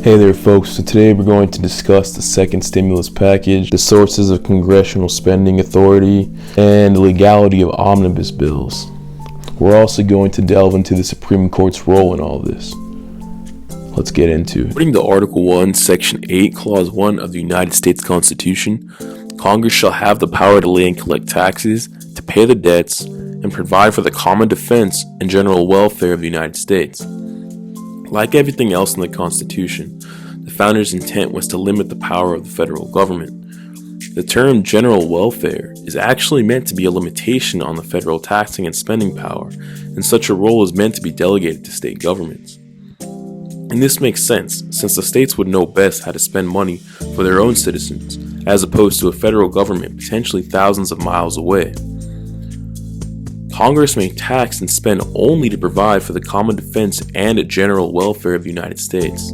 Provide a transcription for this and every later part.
Hey there folks, so today we're going to discuss the second stimulus package, the sources of Congressional Spending Authority, and the legality of Omnibus Bills. We're also going to delve into the Supreme Court's role in all of this. Let's get into it. According to Article 1, Section 8, Clause 1 of the United States Constitution, Congress shall have the power to lay and collect taxes, to pay the debts, and provide for the common defense and general welfare of the United States. Like everything else in the Constitution, the founders' intent was to limit the power of the federal government. The term general welfare is actually meant to be a limitation on the federal taxing and spending power, and such a role is meant to be delegated to state governments. And this makes sense, since the states would know best how to spend money for their own citizens, as opposed to a federal government potentially thousands of miles away. Congress may tax and spend only to provide for the common defense and general welfare of the United States.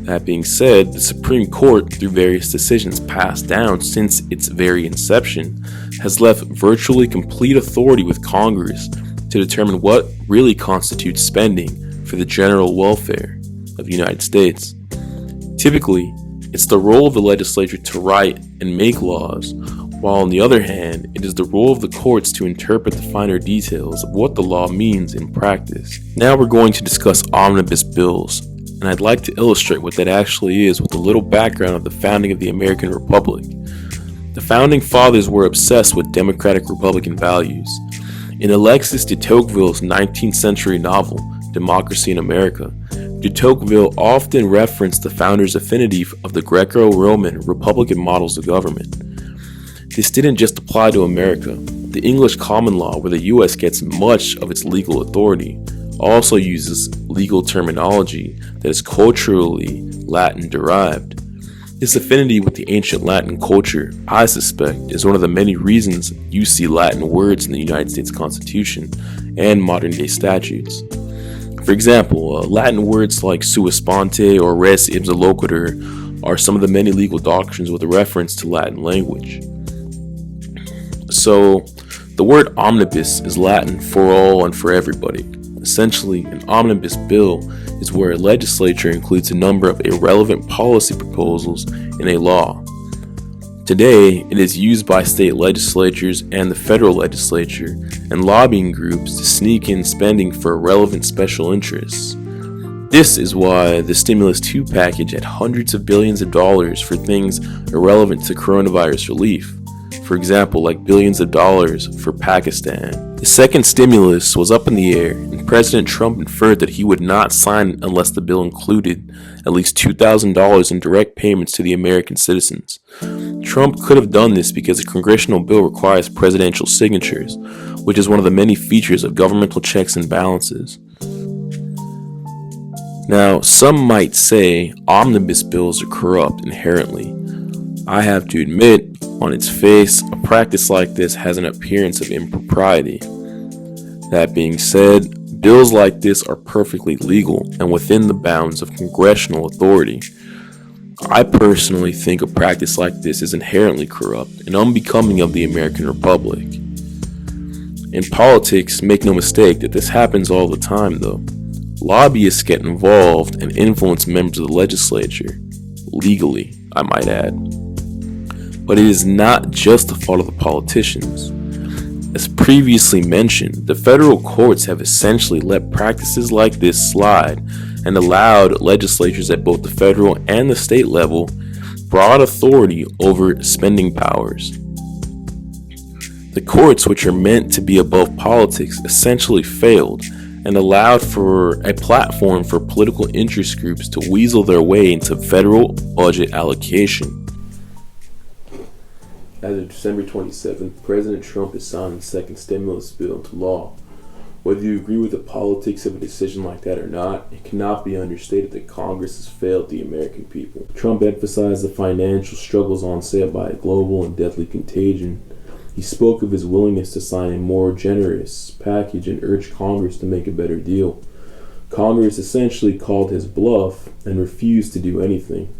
That being said, the Supreme Court, through various decisions passed down since its very inception, has left virtually complete authority with Congress to determine what really constitutes spending for the general welfare of the United States. Typically, it's the role of the legislature to write and make laws, while on the other hand, it is the role of the courts to interpret the finer details of what the law means in practice. Now we're going to discuss omnibus bills, and I'd like to illustrate what that actually is with a little background of the founding of the American Republic. The founding fathers were obsessed with democratic Republican values. In Alexis de Tocqueville's 19th century novel, Democracy in America, de Tocqueville often referenced the founders' affinity of the Greco-Roman Republican models of government. This didn't just apply to America. The English common law, where the U.S. gets much of its legal authority, also uses legal terminology that is culturally Latin-derived. This affinity with the ancient Latin culture, I suspect, is one of the many reasons you see Latin words in the United States Constitution and modern-day statutes. For example, Latin words like sua sponte or res ipsa loquitur are some of the many legal doctrines with a reference to Latin language. So, the word omnibus is Latin for all and for everybody. Essentially, an omnibus bill is where a legislature includes a number of irrelevant policy proposals in a law. Today, it is used by state legislatures and the federal legislature and lobbying groups to sneak in spending for irrelevant special interests. This is why the Stimulus 2 package had hundreds of billions of dollars for things irrelevant to coronavirus relief. For example, like billions of dollars for Pakistan. The second stimulus was up in the air, and President Trump inferred that he would not sign it unless the bill included at least $2,000 in direct payments to the American citizens. Trump could have done this because a congressional bill requires presidential signatures, which is one of the many features of governmental checks and balances. Now, some might say omnibus bills are corrupt inherently. I have to admit, on its face, a practice like this has an appearance of impropriety. That being said, bills like this are perfectly legal and within the bounds of congressional authority. I personally think a practice like this is inherently corrupt and unbecoming of the American Republic. In politics, make no mistake that this happens all the time though. Lobbyists get involved and influence members of the legislature, legally, I might add. But it is not just the fault of the politicians. As previously mentioned, the federal courts have essentially let practices like this slide and allowed legislatures at both the federal and the state level broad authority over spending powers. The courts, which are meant to be above politics, essentially failed and allowed for a platform for political interest groups to weasel their way into federal budget allocation. As of December 27th, President Trump has signed the second stimulus bill into law. Whether you agree with the politics of a decision like that or not, it cannot be understated that Congress has failed the American people. Trump emphasized the financial struggles onset by a global and deadly contagion. He spoke of his willingness to sign a more generous package and urged Congress to make a better deal. Congress essentially called his bluff and refused to do anything.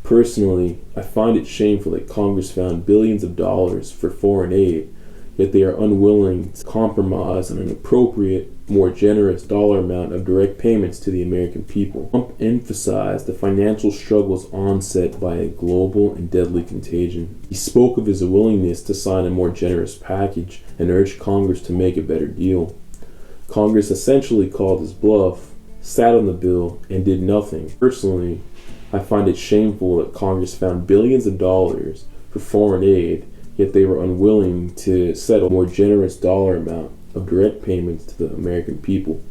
Personally, I find it shameful that Congress found billions of dollars for foreign aid, yet they are unwilling to compromise on an appropriate, more generous dollar amount of direct payments to the American people. Trump emphasized the financial struggles onset by a global and deadly contagion. He spoke of his willingness to sign a more generous package and urged Congress to make a better deal. Congress essentially called his bluff, sat on the bill, and did nothing. Personally, I find it shameful that Congress found billions of dollars for foreign aid, yet they were unwilling to settle a more generous dollar amount of direct payments to the American people.